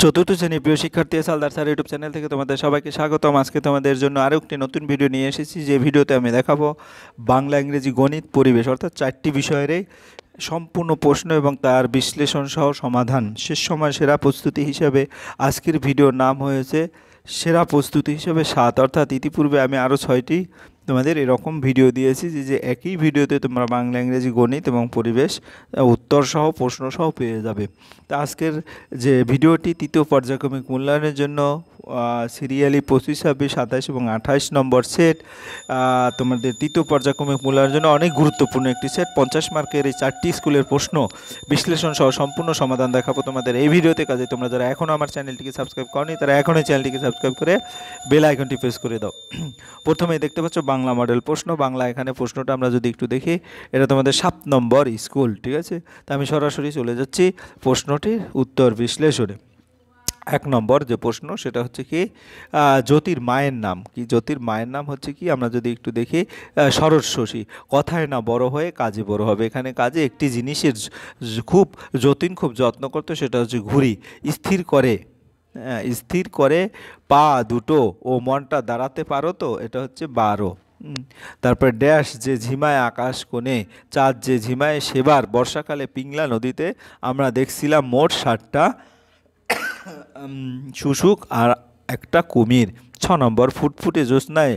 চতুর্থ শ্রেণীর প্রিয় শিক্ষার্থী সালদার স্যার ইউটিউব চ্যানেল থেকে তোমাদের সবাইকে স্বাগতম। আজকে তোমাদের জন্য আরও একটি নতুন ভিডিও নিয়ে এসেছি, যে ভিডিওতে আমি দেখাবো বাংলা, ইংরেজি, গণিত, পরিবেশ অর্থাৎ 4টি বিষয়েরই সম্পূর্ণ প্রশ্ন এবং তার বিশ্লেষণ সহ সমাধান। শেষ সময় সেরা প্রস্তুতি হিসেবে আজকের ভিডিওর নাম হয়েছে সেরা প্রস্তুতি হিসেবে 7, অর্থাৎ ইতিপূর্বে আমি আরও 6টি তোমাদের এরকম ভিডিও দিয়েছি যে একই ভিডিওতে তোমরা বাংলা, ইংরেজি, গণিত এবং পরিবেশ উত্তর সহ প্রশ্ন সহ পেয়ে যাবে। তা আজকের যে ভিডিওটি তৃতীয় পর্যায়ক্রমিক মূল্যায়নের জন্য সিরিয়ালি 25, 26, 27 এবং 28 নম্বর সেট, তোমাদের তৃতীয় পর্যায়ক্রমিক মূল্যায়নের জন্য অনেক গুরুত্বপূর্ণ একটি সেট। 50 মার্কের এই 4টি স্কুলের প্রশ্ন বিশ্লেষণ সহ সম্পূর্ণ সমাধান দেখাবো তোমাদের এই ভিডিওতে। কাজে তোমরা যারা এখনও আমার চ্যানেলটিকে সাবস্ক্রাইব করনি তারা এখনই চ্যানেলটিকে সাবস্ক্রাইব করে বেল আইকনটি প্রেস করে দাও। প্রথমেই দেখতে পাচ্ছ বাংলা মডেল প্রশ্ন। বাংলা এখানে প্রশ্নটা আমরা যদি একটু দেখি, এটা তোমাদের 7 নম্বর স্কুল, ঠিক আছে। তা আমি সরাসরি চলে যাচ্ছি প্রশ্নটির উত্তর বিশ্লেষণে। 1 নম্বর যে প্রশ্ন সেটা হচ্ছে কি, জ্যোতির মায়ের নাম কি? জ্যোতির মায়ের নাম হচ্ছে কি, আমরা যদি একটু দেখি, সরস্বতী। কথায় না বড় হয়ে কাজে বড় হবে। এখানে কাজে একটি জিনিসের যতীন খুব যত্ন করতো, সেটা হচ্ছে ঘুড়ি। স্থির করে পা দুটো ও মনটা দাঁড়াতে পারো তো, এটা হচ্ছে 12। তারপর ড্যাশ যে ঝিমায় আকাশ কোণে, চাঁদ যে ঝিমায় সেবার বর্ষাকালে পিংলা নদীতে আমরা দেখছিলাম মোট 60টা শুশুক আর একটা কুমির। 6 নম্বর ফুটফুটে জ্যোৎস্নায়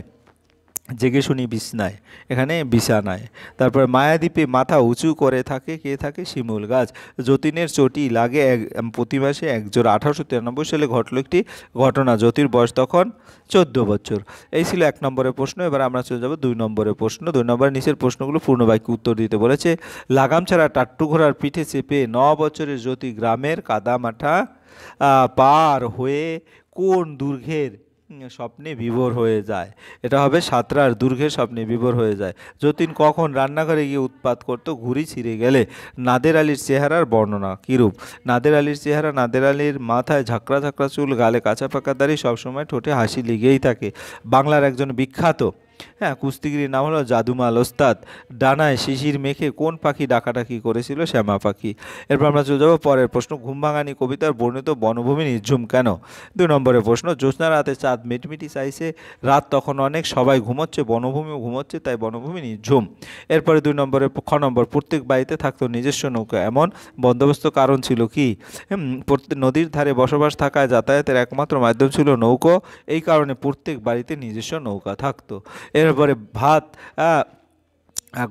জেগে শুনি বিছনায়, এখানে বিছানায়। তারপর মায়াদ্বীপে মাথা উঁচু করে থাকে কে থাকে? শিমুল গাছ। যতীনের চটি লাগে প্রতি মাসে 1 জোড়া। 1893 সালে ঘটল একটি ঘটনা, জ্যোতির বয়স তখন 14 বছর। এই ছিল 1 নম্বরের প্রশ্ন। এবার আমরা চলে যাব 2 নম্বরের প্রশ্ন। 2 নম্বরের নিচের প্রশ্নগুলো পূর্ণ বাক্যে উত্তর দিতে বলেছে। লাগাম ছাড়া টাট্টু ঘোড়ার পিঠে চেপে 9 বছরের জ্যোতি গ্রামের কাদামাঠা পার হয়ে কোন দুর্গের স্বপ্নে বিভোর হয়ে যায়? এটা হবে সাঁতরার দুর্গের স্বপ্নে বিভোর হয়ে যায়। যতীন কখন রান্নাঘরে গিয়ে উৎপাত করত? ঘুড়ি ছিঁড়ে গেলে। নাদের আলীর চেহারার বর্ণনা কীরূপ? নাদের আলীর চেহারা, নাদের আলীর মাথায় ঝাঁকড়া ঝাঁকড়া চুল, গালে কাঁচা পাকা দাড়ি, সবসময় ঠোঁটে হাসি লেগেই থাকে। বাংলার একজন বিখ্যাত কুস্তিগিরির নাম হলো জাদুমাল ওস্তাদ। ডানায় শিশির মেখে কোন পাখি ডাকাডাকি করেছিল? শ্যামা পাখি। এরপর আমরা চলে যাবো পরের প্রশ্ন। ঘুমভাঙানি কবিতার বর্ণিত বনভূমি নির্ঝুম কেন? 2 নম্বরের প্রশ্ন। জ্যোৎস্না রাতে চাঁদ মিটমিটি চাইছে, রাত তখন অনেক, সবাই ঘুমোচ্ছে, বনভূমিও ঘুমোচ্ছে, তাই বনভূমি নির্ঝুম। এরপরে 2 নম্বরের খ নম্বর। প্রত্যেক বাড়িতে থাকতো নিজস্ব নৌকা, এমন বন্দোবস্ত কারণ ছিল কি? নদীর ধারে বসবাস থাকায় যাতায়াতের একমাত্র মাধ্যম ছিল নৌকো, এই কারণে প্রত্যেক বাড়িতে নিজস্ব নৌকা থাকতো। এরপরে ভাত,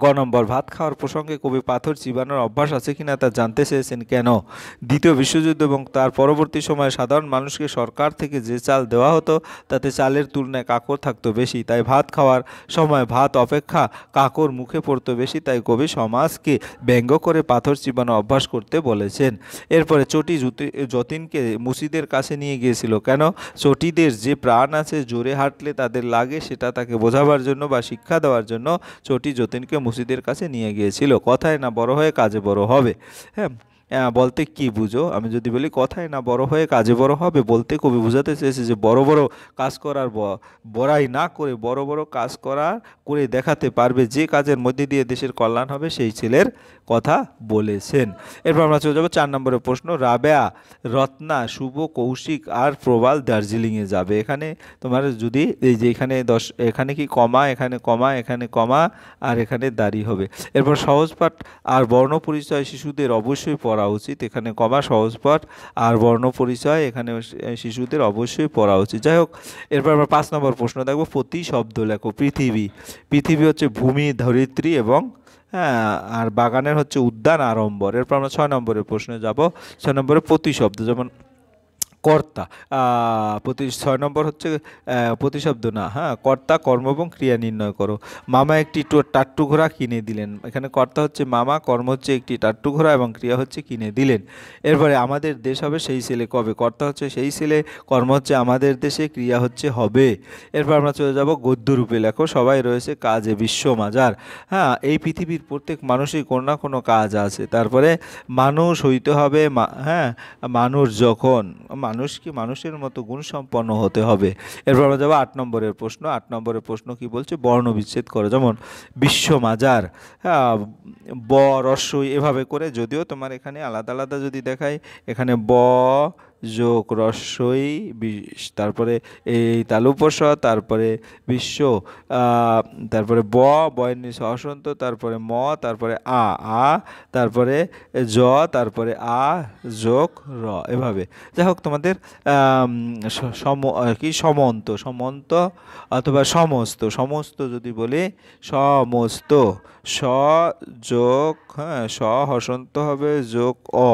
গ নম্বর। ভাত খাওয়ার প্রসঙ্গে কবি পাথর চিবানোর অভ্যাস আছে কিনা তা জানতে চেয়েছেন কেন? দ্বিতীয় বিশ্বযুদ্ধ এবং তার পরবর্তী সময়ে সাধারণ মানুষকে সরকার থেকে যে চাল দেওয়া হতো তাতে চালের তুলনায় কাঁকর থাকতো বেশি, তাই ভাত খাওয়ার সময় ভাত অপেক্ষা কাঁকর মুখে পড়তো বেশি, তাই কবি সমাজকে ব্যঙ্গ করে পাথর চিবানো অভ্যাস করতে বলেছেন। এরপরে চটি যতীনকে মুসিদের কাছে নিয়ে গিয়েছিল কেন? চটিদের যে প্রাণ আছে, জোরে হাঁটলে তাদের লাগে, সেটা তাকে বোঝাবার জন্য বা শিক্ষা দেওয়ার জন্য চটি যতীনকে মুসিদের কাছে নিয়ে গিয়েছিল। কথায় না বড় হয়ে কাজে বড় হবে। বলতে কি বুঝো? আমি যদি বলি কথায় না বড় হয়ে কাজে বড় হবে, বলতে কবি বোঝাতে চেয়েছে যে বড় বড় কাজ করার বড়াই না করে বড় বড় কাজ করে দেখাতে পারবে, যে কাজের মধ্যে দিয়ে দেশের কল্যাণ হবে, সেই ছেলের কথা বলেছেন। এরপর আমরা চলে যাবো 4 নম্বরের প্রশ্ন। রাবেয়া, রত্না, শুভ, কৌশিক আর প্রবাল দার্জিলিংয়ে যাবে। এখানে তোমার যদি এই যে এখানে কি কমা, এখানে কমা, এখানে কমা আর এখানে দাড়ি হবে। এরপর সহজপাঠ আর বর্ণ পরিচয় শিশুদের অবশ্যই পড়া উচিত। এখানে কমা, সহজপাঠ আর বর্ণ পরিচয় এখানে শিশুদের অবশ্যই পড়া উচিত। যাই হোক, এরপর আমরা 5 নম্বর প্রশ্ন দেখবো। প্রতি শব্দ লেখো। পৃথিবী হচ্ছে ভূমি, ধরিত্রী এবং আর বাগানের হচ্ছে উদ্যান, আড়ম্বর। এরপর আমরা 6 নম্বরের প্রশ্নে যাব। 6 নম্বরে প্রতিশব্দ, যেমন কর্তা। 6 নম্বর হচ্ছে প্রতিশব্দ না, কর্তা, কর্ম এবং ক্রিয়া নির্ণয় করো। মামা একটি টাট্টু ঘোড়া কিনে দিলেন। এখানে কর্তা হচ্ছে মামা, কর্ম হচ্ছে একটি টাট্টু ঘোড়া এবং ক্রিয়া হচ্ছে কিনে দিলেন। এরপরে আমাদের দেশ হবে সেই ছেলে কবে? কর্তা হচ্ছে সেই ছেলে, কর্ম হচ্ছে আমাদের দেশে, ক্রিয়া হচ্ছে হবে। এরপর আমরা চলে যাব গদ্যরূপে লেখো। সবাই রয়েছে কাজে, বিশ্ব মাজার। এই পৃথিবীর প্রত্যেক মানুষই কোনো না কোনো কাজ আছে। তারপরে মানুষ হইতে হবে, মানুষ যখন মানুষকে মানুষের মতো গুণসম্পন্ন হতে হবে। এরপর আমরা যাবো 8 নম্বরের প্রশ্ন। 8 নম্বরের প্রশ্ন কি বলছে? বর্ণ বিচ্ছেদ করো। যেমন বিশ্ব মাজার, ব, রস্বই এভাবে করে, যদিও তোমার এখানে আলাদা আলাদা যদি দেখায়, এখানে ব, যোগ রস্বই তারপরে এই তালুপস, তারপরে বিশ্ব, তারপরে বয়ের নিচে হসন্ত, তারপরে ম, তারপরে আ, তারপরে জ, তারপরে যোগ র, এভাবে। যাই হোক, তোমাদের সমন্ত অথবা সমস্ত যদি বলি সমস্ত, স যোগ, হ্যাঁ, স হসন্ত হবে, যোগ অ,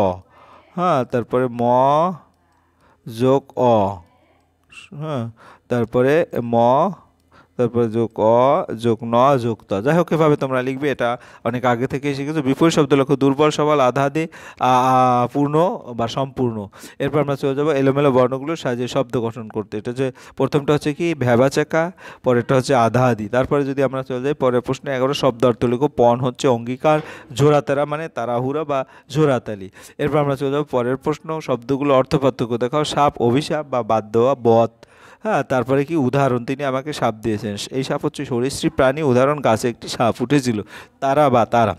হ্যাঁ, তারপরে ম যোগ অ, হ্যাঁ, তারপরে ম, তারপরে যোগ অ যোগ ন যোগ ত। যাই হোক, এভাবে তোমরা লিখবে। এটা অনেক আগে থেকেই শিখেছো। বিপরীত শব্দ লক্ষ্য দুর্বল, সবল, আধাআধি, পূর্ণ বা সম্পূর্ণ। এরপর আমরা চলে যাবো এলোমেলো বর্ণগুলো সাজিয়ে শব্দ গঠন করতে। এটা হচ্ছে প্রথমটা হচ্ছে কি ভ্যাবাচাকা, পরেরটা হচ্ছে আধাআধি। তারপরে যদি আমরা চলে যাই পরের প্রশ্নে 11 শব্দ অর্থ লিখো। পণ হচ্ছে অঙ্গীকার, জোড়াতারা মানে তাড়াহুড়া বা জোড়াতালি। এরপর আমরা চলে যাবো পরের প্রশ্ন, শব্দগুলো অর্থ পার্থক্য দেখাও। সাপ অভিশাপ বা বাদ দেওয়া, বধ। হ্যাঁ, তারপরে কি উদাহরণ, তিনি আমাকে সাপ দিয়েছেন। এই সাপ হচ্ছে সরীসৃপ প্রাণী। উদাহরণ, গাছে একটি সাপ উঠেছিল। তারা বা তারা,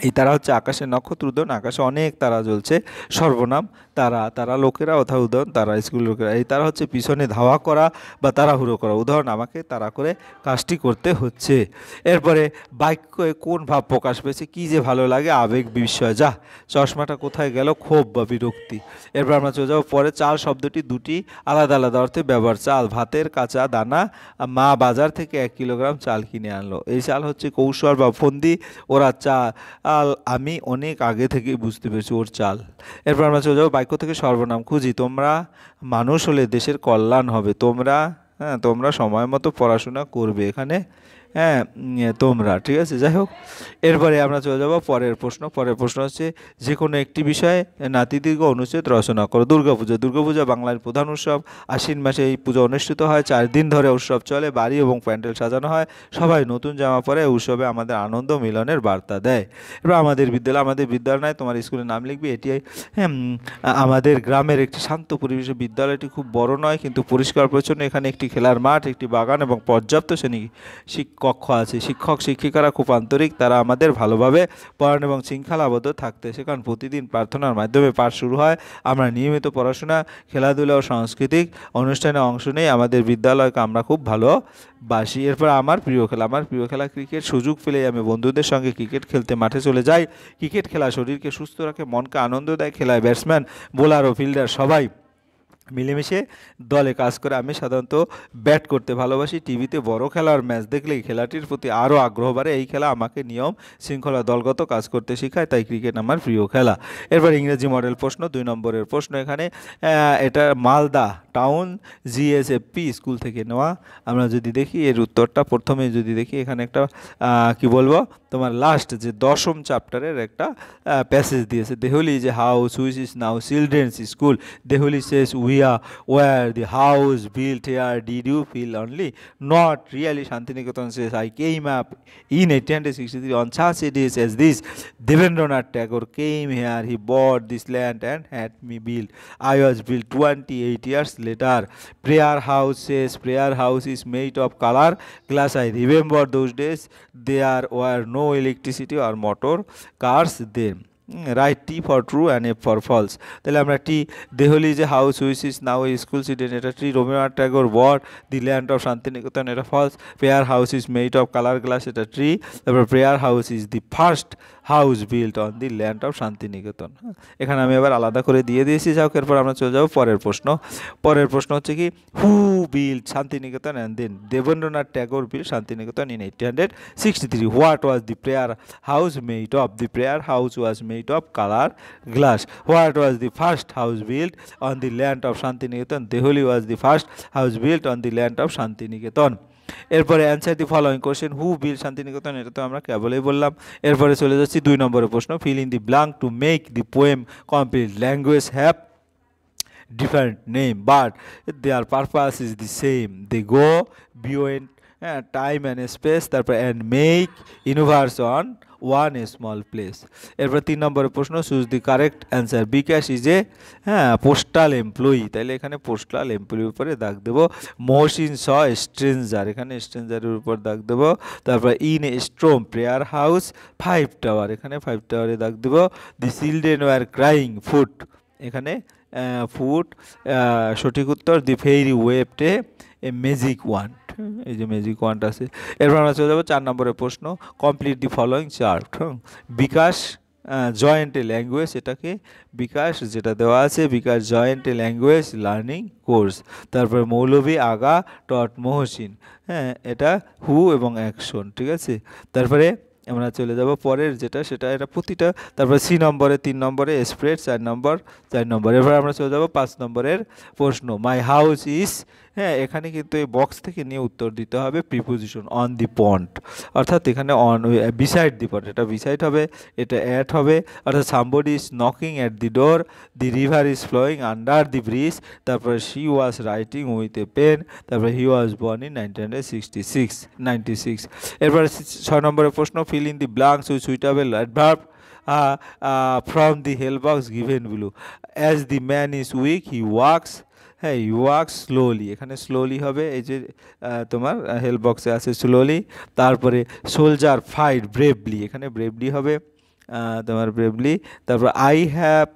এই তারা হচ্ছে আকাশের নক্ষত্র। উদাহরণ, আকাশে অনেক তারা জ্বলছে। সর্বনাম, তারা লোকেরা অথবা উদাহরণ, তারা স্কুলের লোকেরা। এই তারা হচ্ছে পিছনে ধাওয়া করা বা তাড়াহুড়ো করা। উদাহরণ, আমাকে তাড়া করে কাজটি করতে হচ্ছে। এরপরে বাক্যে কোন ভাব প্রকাশ পেয়েছে, কি যে ভালো লাগে, আবেগ, বিস্ময়। যা, চশমাটা কোথায় গেল, ক্ষোভ বা বিরক্তি। এরপর আমরা চলে যাবো পরে। চাল শব্দটি দুটি আলাদা আলাদা অর্থে ব্যবহার। চাল, ভাতের কাঁচা দানা। মা বাজার থেকে 1 কিলোগ্রাম চাল কিনে আনলো। এই চাল হচ্ছে কৌশল বা ফন্দি। ওরা আমি অনেক আগে থেকেই বুঝতে পেরেছি ওর চাল। এরপর আমরা চলে যাবো বাক্য থেকে সর্বনাম খুঁজি। তোমরা মানুষ হলে দেশের কল্যাণ হবে। তোমরা সময় মতো পড়াশোনা করবে। এখানে হ্যাঁ, তোমরা, ঠিক আছে। যাই হোক, এরপরে আমরা চলে যাব পরের প্রশ্ন। পরের প্রশ্ন হচ্ছে যে কোনো একটি বিষয়ে নাতিদীর্ঘ অনুচ্ছেদ রচনা করো। দুর্গাপূজা বাংলার প্রধান উৎসব। আশ্বিন মাসে এই পুজো অনুষ্ঠিত হয়। 4 দিন ধরে উৎসব চলে। বাড়ি এবং প্যান্ডেল সাজানো হয়। সবাই নতুন জামা পরে। উৎসবে আমাদের আনন্দ মিলনের বার্তা দেয়। এবার আমাদের বিদ্যালয় নয়, তোমার স্কুলের নাম লিখবি। এটি আমাদের গ্রামের একটি শান্ত পরিবেশে। বিদ্যালয়টি খুব বড় নয় কিন্তু পরিষ্কার পরিচ্ছন্ন। এখানে একটি খেলার মাঠ, একটি বাগান এবং পর্যাপ্ত কক্ষ আছে। শিক্ষক শিক্ষিকারা খুব আন্তরিক। তারা আমাদের ভালোভাবে পড়ান এবং শৃঙ্খলাবদ্ধ থাকতে শেখান। প্রতিদিন প্রার্থনার মাধ্যমে পাঠ শুরু হয়। আমরা নিয়মিত পড়াশোনা, খেলাধুলা ও সাংস্কৃতিক অনুষ্ঠানে অংশ নেই। আমাদের বিদ্যালয়কে আমরা খুব ভালোবাসি। এরপর আমার প্রিয় খেলা ক্রিকেট। সুযোগ পেলেই আমি বন্ধুদের সঙ্গে ক্রিকেট খেলতে মাঠে চলে যাই। ক্রিকেট খেলা শরীরকে সুস্থ রাখে, মনকে আনন্দ দেয়। খেলায় ব্যাটসম্যান, বোলার ও ফিল্ডার সবাই মিলেমিশে দলে কাজ করে। আমি সাধারণত ব্যাট করতে ভালোবাসি। টিভিতে বড় খেলার ম্যাচ দেখলে খেলাটির প্রতি আরও আগ্রহ বাড়ে। এই খেলা আমাকে নিয়ম শৃঙ্খলা, দলগত কাজ করতে শেখায়। তাই ক্রিকেট আমার প্রিয় খেলা। এরপর ইংরেজি মডেল প্রশ্ন, 2 নম্বরের প্রশ্ন। এখানে এটা মালদা টাউন জিএসএফপি স্কুল থেকে নেওয়া। আমরা যদি দেখি এর উত্তরটা, প্রথমে যদি দেখি এখানে একটা কি বলবো, তোমার লাস্ট যে 10ম চ্যাপ্টারের একটা প্যাসেজ দিয়েছে। Dehali is a house which is now children's school. Dehali says we are where the house built here. Did you feel only? Not really. Shantiniketan says, I came up in 1863 on such a day as this. Devendranath Tagore came here. He bought this land and had me built. I was built 28 years later. Prayer house says, prayer house is made of color glass. I remember those days. There were no electricity or motor cars then. Right, T for true and F for false. তাহলে আমরা T, Dehali যে house which is now a school children, এটা true. Rabindranath Tagore bought the land of Shantiniketan, এটা false. Prayer house is made of colour glass, এটা true. তারপর prayer house is the first house built on the land of Shantiniketan. এখানে আমি আবার আলাদা করে দিয়ে দিয়েছি। যাও, এরপর আমরা চলে যাবো পরের প্রশ্ন। পরের প্রশ্ন হচ্ছে কি, who built Shantiniketan and then Debendranath Tagore built Shantiniketan in 1863. What was the prayer house made of? The prayer house was made of color glass. What was the first house built on the land of Shantiniketan? Dehli was the first house built on the land of Shantiniketan. এরপরে answer the following question. Who build Shantiniketan, এটা তো আমরা কেবলই বললাম। এরপরে চলে যাচ্ছি 2 নম্বরের প্রশ্ন। Fill in the blank to make the poem complete. Language have different name but their purpose is the same. They go beyond time and space, তারপর and make universe on one small place. এরপর 3 নম্বরের প্রশ্ন, choose the correct answer. Bikash is a postal employee. তাইলে এখানে postal এমপ্লয়ির উপরে দাগ দেবো। মহসিন স stranger, এখানে স্ট্রেঞ্জারের উপর দাগ দেবো। তারপর in a storm prayer house 5 tower, এখানে 5 টাওয়ারে দাগ দেবো। The children were crying food এখানে ফুট, সঠিক উত্তর the fairy waved a magic wand. এই যে ম্যাজিক ওয়ান্ড আছে। এরপর আমরা চলে যাবো 4 নম্বরের প্রশ্ন, complete the following chart. Bikash joined a language, এটাকে বিকাশ যেটা দেওয়া আছে, Bikash joined a language learning course. তারপরে মৌলভী আগা টট মহসিন, হ্যাঁ এটা হু এবং অ্যাকশন, ঠিক আছে। তারপরে আমরা চলে যাব পরের যেটা, সেটা এটা প্রতিটা। তারপরে 3 নম্বরে 3 নম্বরে স্প্রেড, 4 নম্বর। এবার আমরা চলে যাব 5 নম্বরের প্রশ্ন, মাই হাউস ইজ, হ্যাঁ এখানে কিন্তু এই বক্স থেকে নিয়ে উত্তর দিতে হবে প্রিপোজিশন অন দি পন্ড, অর্থাৎ এখানে অন বিসাইড দি পন্ড, এটা বিসাইড হবে, এটা অ্যাট হবে, অর্থাৎ somebody is knocking at the door, the river is flowing under the bridge, তারপরে she was writing with a pen, তারপরে হি ওয়াজ বর্ন ইন 1996। এরপরে 6 নম্বরের প্রশ্ন, fill in the blanks with suitable adverb from the help box given below. As the man is weak he walks, হ্যাঁ you walk slowly, এখানে slowly হবে, এই যে তোমার হেল্প বক্সে আছে স্লোলি। তারপরে সোলজার ফাইট ব্রেভলি, এখানে ব্রেভলি হবে তোমার ব্রেভলি। তারপর I have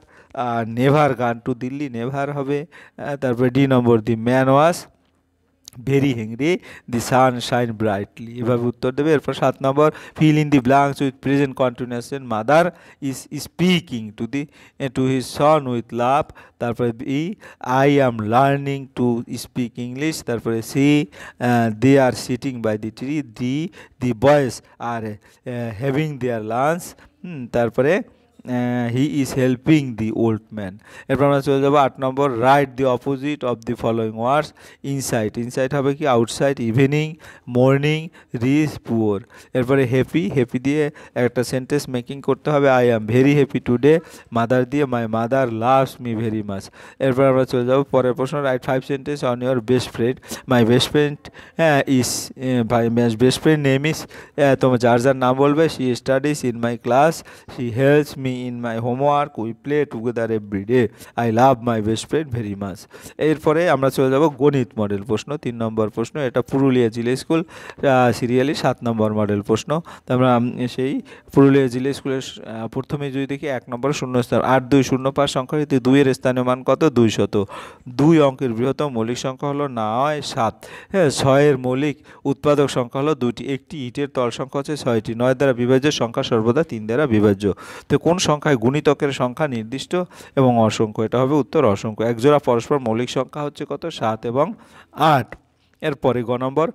never gone to Delhi, never হবে। তারপরে D number, the man was very hungry, the sun shine brightly, এভাবে উত্তর দেবে। এরপর 7 number, fill in the blanks with present continuous, mother is speaking to his son with love. তারপরে B, I am learning to speak English. তারপরে C, they are sitting by the tree. D, the boys are having their lunch. তারপরে he is helping the old man. এরপর আমরা চলে যাবো 8 number, write the opposite of the following words. Inside, inside হবে কি outside, evening, morning, rich, poor. এরপরে happy, happy দিয়ে একটা সেন্টেন্স মেকিং করতে হবে, I am very happy today. Mother দিয়ে, my mother loves me very much. এরপর আমরা চলে যাবো পরের প্রশ্ন, write 5 sentence on your best friend. My best friend is, my best friend name is, তোমার যার যার নাম বলবে, she studies in my class, she helps me in my homework, we play together every day, I love my best friend very much. এরপরে আমরা চলে যাব গণিত মডেল প্রশ্ন, 3 নম্বর প্রশ্ন, এটা পুরুলিয়া জিলা স্কুল সিরিয়ালি 7 নম্বর মডেল প্রশ্ন। আমরা সেই পুরুলিয়া জিলা স্কুলের প্রথমে যদি দেখি 1 নম্বর শূন্যস্থান, 8205 সংখ্যাটিতে 2 এর স্থানীয় মান কত, 200। 2 অঙ্কের বৃহত্তম মৌলিক সংখ্যা হলো 9, 7। হ্যাঁ 6 এর মৌলিক উৎপাদক সংখ্যা হলো 2টি, একটি ইটের তল সংখ্যা হচ্ছে 6টি, 9 দ্বারা বিভাজ্য সংখ্যা সর্বদা 3 দ্বারা বিভাজ্য। তো কোন সংখ্যায় গুণিতকের সংখ্যা নির্দিষ্ট এবং অসংখ্য, এটা হবে উত্তর অসংখ্য। একজোড়া পরস্পর মৌলিক সংখ্যা হচ্ছে কত, 7 এবং 8। এরপরে গ নম্বর,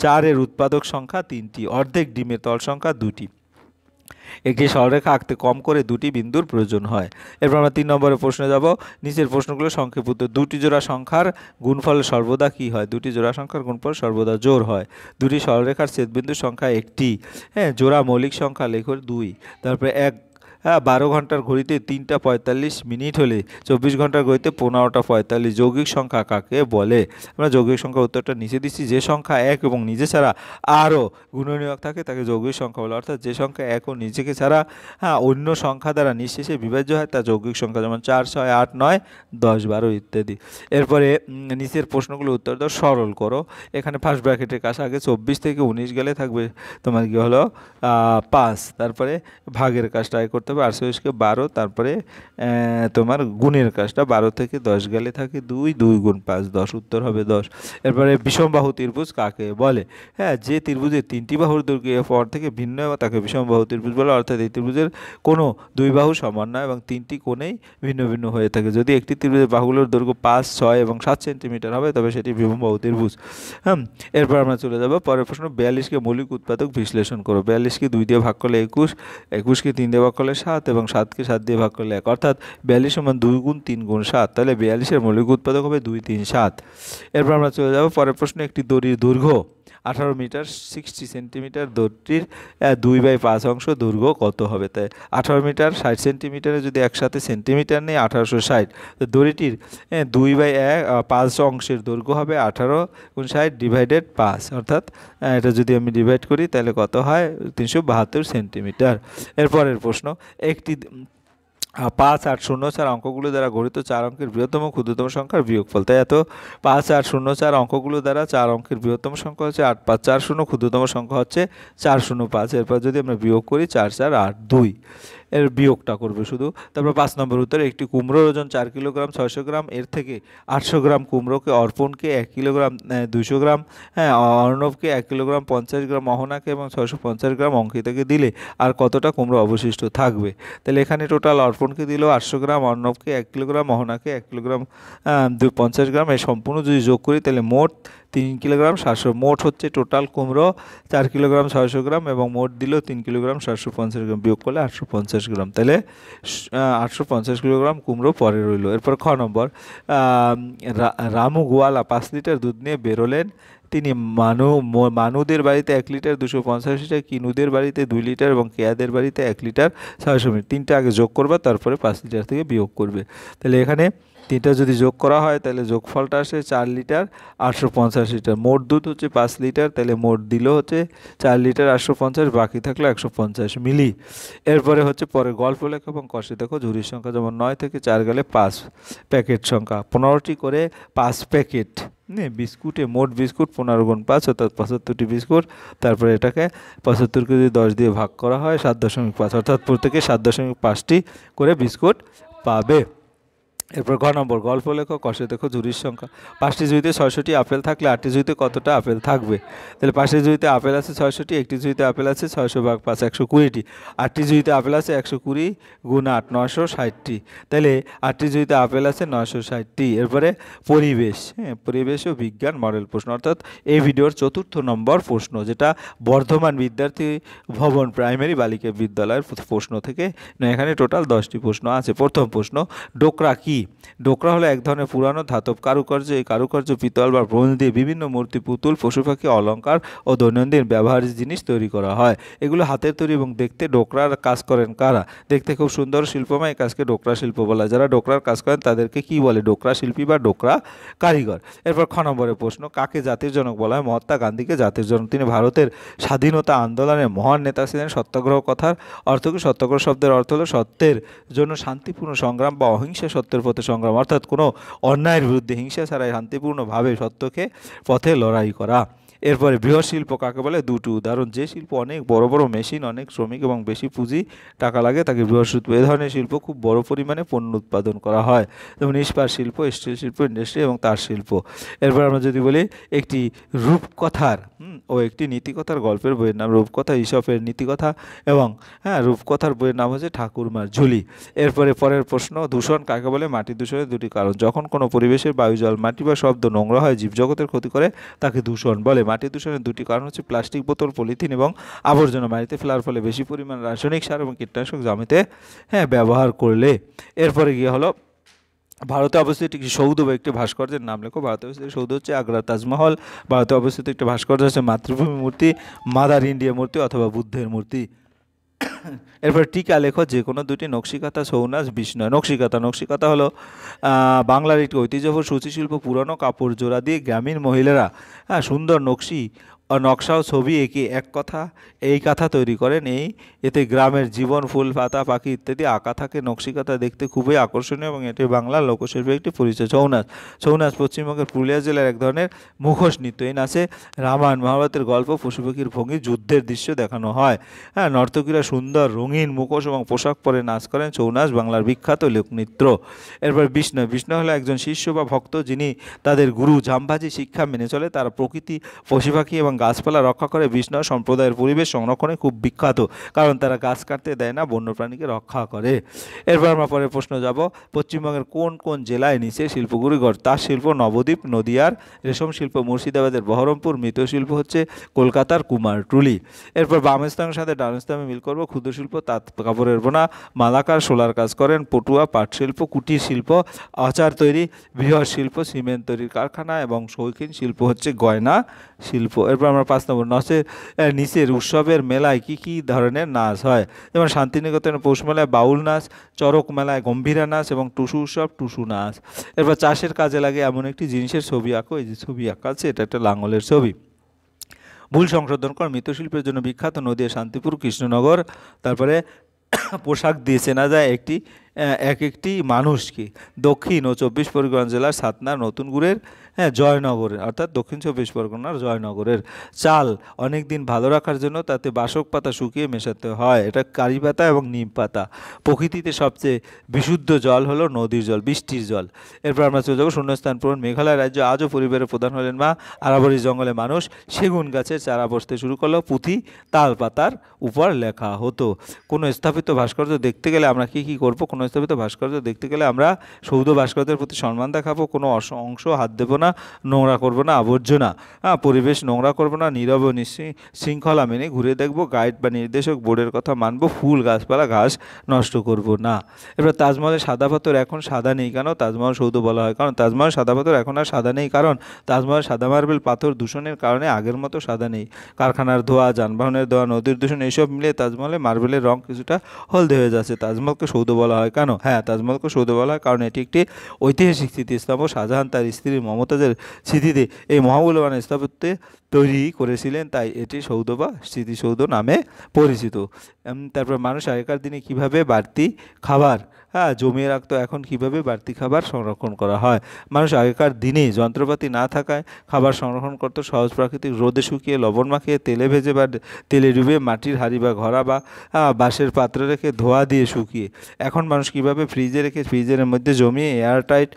4 এর উৎপাদক সংখ্যা 3টি, অর্ধেক ডিমের তল সংখ্যা 2টি, একটি সরলরেখা আঁকতে কম করে 2টি বিন্দুর প্রয়োজন হয়। এরপর আমরা 3 নম্বরের প্রশ্নে যাব, নিচের প্রশ্নগুলো সংক্ষেপে উত্তর। 2টি জোড়া সংখ্যার গুণফল সর্বদা কি হয়, 2টি জোড়া সংখ্যার গুণফল সর্বদা জোড় হয়। 2টি সরলরেখার ছেদবিন্দুর সংখ্যা 1টি, হ্যাঁ জোড়া মৌলিক সংখ্যা লেখো 2। তারপরে 12 ঘন্টার ঘড়িতে 3টা 45 মিনিট হলে 24 ঘন্টার ঘড়িতে 15টা 45 যৌগিক সংখ্যা কাকে বলে। আমরা যৌগিক সংখ্যা উত্তরটা নিচে দিচ্ছি, যে সংখ্যা 1 এবং নিজে ছাড়া আরও গুণনীয়ক থাকে তাকে যৌগিক সংখ্যা বলে, অর্থাৎ যে সংখ্যা 1 ও নিজেকে ছাড়া অন্য সংখ্যা দ্বারা নিঃশেষে বিভাজ্য হয় তা যৌগিক সংখ্যা, যেমন 4, 6, 8, 9, 10, 12 ইত্যাদি। এরপরে নিচের প্রশ্নগুলো উত্তর দাও, সরল করো। এখানে ফার্স্ট ব্র্যাকেটের কাছে আগে 24 থেকে 19 গেলে থাকবে তোমার কি হলো 5, তারপরে ভাগের কাজটা আগে করতে হবে, 28কে 12, তারপরে তোমার গুণের কাজটা 12 থেকে 10 গেলে থাকে 2, 2 গুণ 5, 10, উত্তর হবে 10। এরপরে বিষমবাহু ত্রিভুজ কাকে বলে, হ্যাঁ যে ত্রিভুজের 3টি বাহুর দৈর্ঘ্য অপর থেকে ভিন্ন হয় তাকে বিষমবাহু ত্রিভুজ বলে, অর্থাৎ এই ত্রিভুজের কোনো 2 বাহু সমান নয় এবং 3টি কোণেই ভিন্ন ভিন্ন হয়ে থাকে। যদি একটি ত্রিভুজের বাহুগুলোর দৈর্ঘ্য 5, 6 এবং 7 সেন্টিমিটার হবে তবে সেটি বিষমবাহু ত্রিভুজ। এরপর আমরা চলে যাব পরের প্রশ্ন, 42কে মৌলিক উৎপাদক বিশ্লেষণ করো। 42কে 2 দিয়ে ভাগ করলে 21, 21কে 3 দিয়ে ভাগ করলে 7 এবং 7কে 7 দিয়ে ভাগ করলে 1, অর্থাৎ 42 সমান 2 গুণ 3 গুণ 7, তাহলে 42-এর মৌলিক উৎপাদক হবে 2, 3, 7। এরপর আমরা চলে যাব পরের প্রশ্ন, একটি দড়ির দৈর্ঘ্য 18 মিটার 60 সেন্টিমিটার, দড়িটির 2/5 অংশ দৈর্ঘ্য কত হবে, তাই 18 মিটার 60 সেন্টিমিটারে যদি একসাথে সেন্টিমিটার নেই 1860, তো দড়িটির 2/5 অংশের দৈর্ঘ্য হবে 18 গুণ 60 ডিভাইডেড 5, অর্থাৎ এটা যদি আমি ডিভাইড করি তাহলে কত হয় 372 সেন্টিমিটার। এরপরের প্রশ্ন, একটি 5, 8, 0, 4 অঙ্কগুলো দ্বারা গঠিত 4 অঙ্কের বৃহত্তম ক্ষুদ্রতম সংখ্যার বিয়োগফল, তাই এত 5, 8, 0, 4 অঙ্কগুলো দ্বারা 4 অঙ্কের বৃহত্তম সংখ্যা হচ্ছে 8, 5, 4, 0, ক্ষুদ্রতম সংখ্যা হচ্ছে 4, 0, 5। এরপর যদি আমরা বিয়োগ করি 4, 4, 8, 2। এর বিয়োগটা করবে শুধু। তারপর 5 নম্বর উত্তরে একটি কুমড়োর ওজন 4 কিলোগ্রাম 600 গ্রাম, এর থেকে 800 গ্রাম কুমড়োকে, অর্পণকে 1 কিলোগ্রাম 200 গ্রাম, হ্যাঁ অর্ণবকে 1 কিলোগ্রাম 50 গ্রাম, মোহনাকে এবং 650 গ্রাম অঙ্কিতাকে দিলে আর কতটা কুমড়ো অবশিষ্ট থাকবে। তাহলে এখানে টোটাল অর্পণকে দিল 800 গ্রাম, অর্ণবকে 1 কিলোগ্রাম, মোহনাকে 1 কিলোগ্রাম 50 গ্রাম, এই সম্পূর্ণ যদি যোগ করি তাহলে মোট 3 কিলোগ্রাম 700, মোট হচ্ছে টোটাল কুমড়ো 4 কিলোগ্রাম 600 গ্রাম এবং মোট দিল 3 কিলোগ্রাম 750 গ্রাম, বিয়োগ করলে 850 গ্রাম। তাহলে 850 কিলোগ্রাম কুমড়ো পরে রইল। এরপর খ নম্বর, রামু গোয়ালা 5 লিটার দুধ নিয়ে বেরোলেন। তিনি মানুদের বাড়িতে 1 লিটার 250 লিটার, কিনুদের বাড়িতে 2 লিটার এবং কেয়াদের বাড়িতে 1 লিটার 600 মিলি। তিনটা আগে যোগ করবে, তারপরে 5 লিটার থেকে বিয়োগ করবে। তাহলে এখানে তিনটা যদি যোগ করা হয় তাহলে যোগফলটা আসে 4 লিটার 850 লিটার। মোট দুধ হচ্ছে 5 লিটার, তাহলে মোট দিল হচ্ছে 4 লিটার 850, বাকি থাকলো 150 মিলি। এরপরে হচ্ছে পরে গল্প লেখো এবং কষে দেখো ঝুড়ির সংখ্যা, যেমন 9 থেকে 4 গেলে 5, প্যাকেট সংখ্যা 15টি করে 5 প্যাকেট। বিস্কুটে মোট বিস্কুট 15 গুণ 5 অর্থাৎ 75টি বিস্কুট। তারপরে এটাকে 75কে যদি 10 দিয়ে ভাগ করা হয় 7.5, অর্থাৎ প্রত্যেকে 7.5টি করে বিস্কুট পাবে। এরপর ঘ নম্বর, গল্প লেখো কষে দেখো ঝুড়ির সংখ্যা। 5টি ঝুড়িতে 600টি আপেল থাকলে 8টি ঝুড়িতে কতটা আপেল থাকবে? তাহলে 5টি ঝুড়িতে আপেল আছে 600টি, একটি ঝুড়িতে আপেল আছে 600 ভাগ 5 120টি, 8টি ঝুড়িতে আপেল আছে 120 গুণ 8 960টি, তাহলে 8টি ঝুড়িতে আপেল আছে 960টি। এরপরে পরিবেশ, পরিবেশ ও বিজ্ঞান মডেল প্রশ্ন, অর্থাৎ এই ভিডিওর 4র্থ নম্বর প্রশ্ন, যেটা বর্ধমান বিদ্যার্থী ভবন প্রাইমারি বালিকা বিদ্যালয়ের প্রশ্ন থেকে। এখানে টোটাল 10টি প্রশ্ন আছে। প্রথম প্রশ্ন, ডোকরা কি? ডোকরা হলো এক ধরনের পুরানো ধাতব কারুকার্য। এই কারুকার্য পিতল বা ব্রোঞ্জ দিয়ে বিভিন্ন মূর্তি, পুতুল, পশু পাখি, অলংকার ও দৈনন্দিন ব্যবহারের জিনিস তৈরি করা হয়। এগুলো হাতের তৈরি এবং দেখতে ডোকরার কাজ করেন কারা? দেখতে খুব সুন্দর শিল্পময়, এই কাজকে ডোকরা শিল্প বলা হয়। যারা ডোকরার কাজ করেন তাদেরকে কি বলে? ডোকরা শিল্পী বা ডোকরা কারিগর। এরপর খ নম্বরের প্রশ্ন, কাকে জাতির জনক বলা হয়? মহাত্মা গান্ধীকে জাতির জনক। তিনি ভারতের স্বাধীনতা আন্দোলনের মহান নেতা ছিলেন। সত্যাগ্রহ কথার অর্থ কি? সত্যাগ্রহ শব্দের অর্থ হলো সত্যের জন্য শান্তিপূর্ণ সংগ্রাম বা অহিংসা সত্যের পথে সংগ্রাম, অর্থাৎ কোনো অন্যায়ের বিরুদ্ধে হিংসা ছাড়াই শান্তিপূর্ণভাবে সত্যকে পথে লড়াই করা। এরপরে বৃহৎ শিল্প কাকে বলে? দুটি উদাহরণ, যে শিল্প অনেক বড় বড় মেশিন, অনেক শ্রমিক এবং বেশি পুঁজি টাকা লাগে তাকে বৃহৎ শিল্প। এ ধরনের শিল্প খুব বড় পরিমাণে পণ্য উৎপাদন করা হয়, যেমন ইস্পাত শিল্প, স্টিল শিল্প, ইন্ডাস্ট্রি এবং তার শিল্প। এরপর আমরা যদি বলি একটি রূপকথার ও একটি নীতিকথার গল্পের বইয়ের নাম, রূপকথা ঈশপের নীতিকথা এবং রূপকথার বইয়ের নাম হচ্ছে ঠাকুরমার ঝুলি। এরপরে পরের প্রশ্ন, দূষণ কাকে বলে? মাটি দূষণের দুটি কারণ, যখন কোনো পরিবেশের বায়ু, জল, মাটি বা শব্দ নোংরা হয়, জীবজগতের ক্ষতি করে, তাকে দূষণ বলে। মাটি দূষণের দুটি কারণ হচ্ছে প্লাস্টিক বোতল, পলিথিন এবং আবর্জনা মাটিতে ফেলার ফলে, বেশি পরিমাণ রাসায়নিক সার এবং কীটনাশক জমিতে ব্যবহার করলে। এরপরে গিয়ে হলো ভারতে অবস্থিত একটি সৌধ বা একটি ভাস্কর্যের নাম লেখো। ভারতে অবস্থিত সৌধ হচ্ছে আগ্রা তাজমহল। ভারতে অবস্থিত একটি ভাস্কর্য হচ্ছে মাতৃভূমি মূর্তি, মাদার ইন্ডিয়া মূর্তি অথবা বুদ্ধের মূর্তি। এরপর টিকা লেখো যে কোনো দুটি নকশিকাঁথা, ছৌ নাচ, বিষ্ণয়। নকশিকাঁথা হলো বাংলার একটি ঐতিহ্যবাহী সূচিশিল্প। পুরানো কাপড় জোড়া দিয়ে গ্রামীণ মহিলারা সুন্দর নকশা ও ছবি এঁকে এই কাঁথা তৈরি করেন। এতে গ্রামের জীবন, ফুল, পাতা, পাখি ইত্যাদি আঁকা থাকে। নকশিকাঁথা দেখতে খুবই আকর্ষণীয় এবং এটি বাংলার লোকশিল্পের একটি পরিচয়। ছৌ নাচ পশ্চিমবঙ্গের পুরুলিয়া জেলার এক ধরনের মুখোশ নৃত্য। এই নাচে রামায়ণ মহাভারতের গল্প, পশু পাখির ভঙ্গি, যুদ্ধের দৃশ্য দেখানো হয়। নর্তকীরা সুন্দর রঙিন মুখোশ এবং পোশাক পরে নাচ করেন। ছৌ নাচ বাংলার বিখ্যাত লোকনৃত্য। এরপর বিষ্ণয় হলো একজন শিষ্য বা ভক্ত, যিনি তাদের গুরু ঝামভাজি শিক্ষা মেনে চলে। তারা প্রকৃতি, পশু পাখি এবং গাছপালা রক্ষা করে। বিষ্ণয় সম্প্রদায়ের পরিবেশ সংরক্ষণে খুব বিখ্যাত, কারণ তারা গাছ কাটতে দেয় না, বন্যপ্রাণীকে রক্ষা করে। এরপর আমরা পরের প্রশ্ন যাব, পশ্চিমবঙ্গের কোন কোন জেলায় নিচের শিল্পগুলি গড়ে? তাঁত শিল্প নবদ্বীপ নদিয়ার, রেশম শিল্প মুর্শিদাবাদের বহরমপুর, মৃৎশিল্প হচ্ছে কলকাতার কুমারটুলি। এরপর বাম স্থানের সাথে ডান স্থানে মিল করব। ক্ষুদ্র শিল্প তাঁত কাপড়ের বোনা, মালাকার শোলার কাজ করেন, পটুয়া পাট শিল্প, কুটির শিল্প আচার তৈরি, বৃহৎ শিল্প সিমেন্ট তৈরির কারখানা এবং শৌখিন শিল্প হচ্ছে গয়না শিল্প। এরপর আমরা 5 নম্বর, নিচের উৎসবের মেলায় কি কি ধরনের নাচ হয়? যেমন শান্তিনিকেতনের পৌষ মেলায় বাউল নাচ, চড়ক মেলায় গম্ভীরা নাচ এবং টুসু উৎসব টুসু নাচ। এরপর চাষের কাজে লাগে এমন একটি জিনিসের ছবি আঁকো। এই যে ছবি আঁকা আছে এটা একটা লাঙলের ছবি। ভুল সংশোধন কর, মৃৎশিল্পের জন্য বিখ্যাত নদিয়া, শান্তিপুর, কৃষ্ণনগর। তারপরে পোশাক দিয়ে চেনা যায় এক একটি মানুষকে। দক্ষিণ ও চব্বিশ পরগনা জেলার সাতনার নতুনগুড়ের জয়নগরের, অর্থাৎ দক্ষিণ চব্বিশ পরগনার জয়নগরের চাল অনেক দিন ভালো রাখার জন্য তাতে বাসক পাতা শুকিয়ে মেশাতে হয়, এটা কারি পাতা এবং নিম পাতা। প্রকৃতিতে সবচেয়ে বিশুদ্ধ জল হলো নদীর জল, বৃষ্টির জল। এরপর আমরা চলে যাবো শূন্যস্থান পূরণ। মেঘালয় রাজ্য আজও পরিবারের প্রধান হলেন মা। আরাবরি জঙ্গলে মানুষ সেগুন গাছের চারা বসতে শুরু করলো, পুঁথি তাল পাতার উপর লেখা হতো। কোনো স্থাপিত ভাস্কর্য দেখতে গেলে আমরা কী করব? কোনো স্থাপিত ভাস্কর্য দেখতে গেলে আমরা সৌধ ভাস্কর্যের প্রতি সম্মান দেখাবো, কোনো অংশ হাত দেবো না, নোংরা করবো না, আবর্জনা পরিবেশ নোংরা করবো না, নীরব ও শৃঙ্খলা মেনে ঘুরে দেখবো, গাইড বা নির্দেশক বোর্ডের কথা মানবো, ফুল গাছপালা ঘাস নষ্ট করব না। এবার তাজমহলের সাদা পাথর এখন সাদা নেই কেন? তাজমহল সৌধ বলা হয় কারণ তাজমহল সাদা পাথর এখন আর সাদা নেই, কারণ তাজমহল সাদা মার্বেল পাথর দূষণের কারণে আগের মতো সাদা নেই। কারখানার ধোঁয়া, যানবাহনের ধোঁয়া, নদীর দূষণ এইসব মিলে তাজমহলে মার্বেলের রং কিছুটা হলদে হয়ে যাচ্ছে। তাজমহলকে সৌধ বলা হয় কেন? হ্যাঁ, তাজমহলকে সৌধ বলা হয় কারণ এটি একটি ঐতিহাসিক স্মৃতিস্তম্ভ। শাহজাহান তার স্ত্রী মমতাজের স্মৃতিতে এই মহামূল্যবান স্থাপত্যে তৈরি করেছিলেন, তাই এটি সৌধ বা স্মৃতিসৌধ নামে পরিচিত। তারপর মানুষ আগেকার দিনে কীভাবে বাড়তি খাবার জমিয়ে রাখতো, এখন কিভাবে বাড়তি খাবার সংরক্ষণ করা হয়? মানুষ আগেকার দিনে যন্ত্রপাতি না থাকায় খাবার সংরক্ষণ করতো সহজ প্রাকৃতিক রোদে শুকিয়ে, লবণ মাখিয়ে, তেলে ভেজে বা তেলে ডুবে, মাটির হাঁড়ি বা ঘড়া বা বাঁশের পাত্রে রেখে, ধোয়া দিয়ে শুকিয়ে। এখন মানুষ কীভাবে ফ্রিজে রেখে, ফ্রিজের মধ্যে জমিয়ে এয়ারটাইট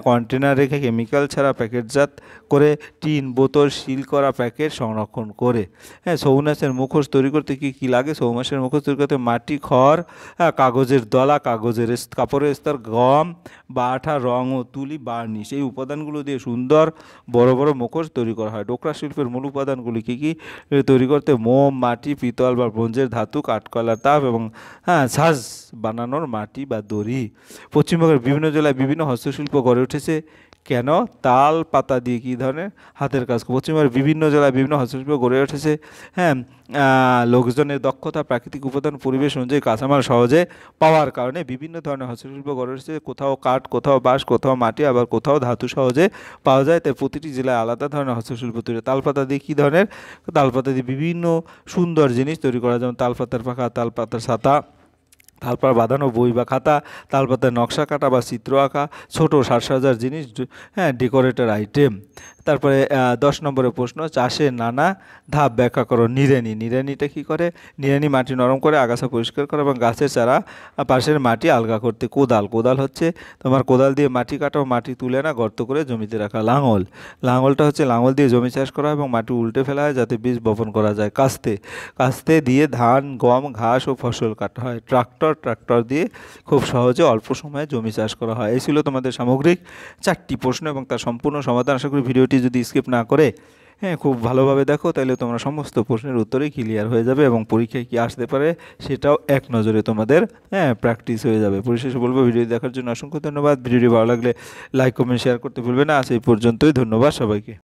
কন্টেনার রেখে, কেমিক্যাল ছাড়া প্যাকেটজাত করে, টিন, বোতল, সিল করা প্যাকেট সংরক্ষণ করে। ছৌ নাচের মুখোশ তৈরি করতে কী লাগে? ছৌ নাচের মুখোশ তৈরি করতে মাটি, খড়, কাগজের দলা, কাপড়ের স্তর, গম বা আঠা, রং ও তুলি, বার্নিশ, এই উপাদানগুলো দিয়ে সুন্দর বড় বড় মুখোশ তৈরি করা হয়। ডোকরা শিল্পের মূল উপাদানগুলি কী তৈরি করতে? মোম, মাটি, পিতল বা ব্রোঞ্জের ধাতু, কাঠকয়লার তাপ এবং ছাঁচ বানানোর মাটি বা দড়ি। পশ্চিমবঙ্গের বিভিন্ন জেলায় বিভিন্ন হস্তশিল্প গড়ে উঠেছে কেন? তাল পাতা দিয়ে কী ধরনের হাতের কাজ? পশ্চিমবঙ্গের বিভিন্ন জেলায় বিভিন্ন হস্তশিল্প গড়ে উঠেছে লোকজনের দক্ষতা, প্রাকৃতিক উপাদান, পরিবেশ অনুযায়ী কাঁচামাল সহজে পাওয়ার কারণে বিভিন্ন ধরনের হস্তশিল্প গড়ে উঠেছে। কোথাও কাঠ, কোথাও বাঁশ, কোথাও মাটি, আবার কোথাও ধাতু সহজে পাওয়া যায়, তাই প্রতিটি জেলায় আলাদা ধরনের হস্তশিল্প তৈরি। তালপাতা দিয়ে কী ধরনের? তালপাতা দিয়ে বিভিন্ন সুন্দর জিনিস তৈরি করা, যেমন তালপাতার পাখা, তালপাতার ছাতা, তালপাতা বাঁধানো বই বা খাতা, তালপাতার নকশা কাটা বা চিত্র আঁকা, ছোটো সাজসজ্জার জিনিস, ডেকোরেটর আইটেম। তারপরে 10 নম্বরের প্রশ্ন, চাষের নানা ধাপ ব্যাখ্যা করো। নিড়ানি, নিড়ানিটা কী করে? নিড়ানি মাটি নরম করে, আগাছা পরিষ্কার করে এবং গাছের চারা পাশের মাটি আলগা করতে। কোদাল, কোদাল হচ্ছে তোমার কোদাল দিয়ে মাটি কাটা ও মাটি তুলে না গর্ত করে জমিতে রাখা। লাঙল, লাঙলটা হচ্ছে লাঙল দিয়ে জমি চাষ করা হয় এবং মাটি উল্টে ফেলা হয় যাতে বীজ বপন করা যায়। কাস্তে, কাস্তে দিয়ে ধান, গম, ঘাস ও ফসল কাটা হয়। ট্রাক্টর, ট্রাক্টর দিয়ে খুব সহজে অল্প সময়ে জমি চাষ করা হয়। এই ছিল তোমাদের সামগ্রিক 4টি প্রশ্ন এবং তার সম্পূর্ণ সমাধান। আশা করি ভিডিওটি যদি স্কিপ না করে খুব ভালোভাবে দেখো, তাহলে তোমরা সমস্ত প্রশ্নের উত্তরেই ক্লিয়ার হয়ে যাবে এবং পরীক্ষায় কী আসতে পারে সেটাও এক নজরে তোমাদের প্র্যাকটিস হয়ে যাবে। পরিশেষে বলবো, ভিডিও দেখার জন্য অসংখ্য ধন্যবাদ। ভিডিওটি ভালো লাগলে লাইক, কমেন্ট, শেয়ার করতে ভুলবে না। আজ এই পর্যন্তই, ধন্যবাদ সবাইকে।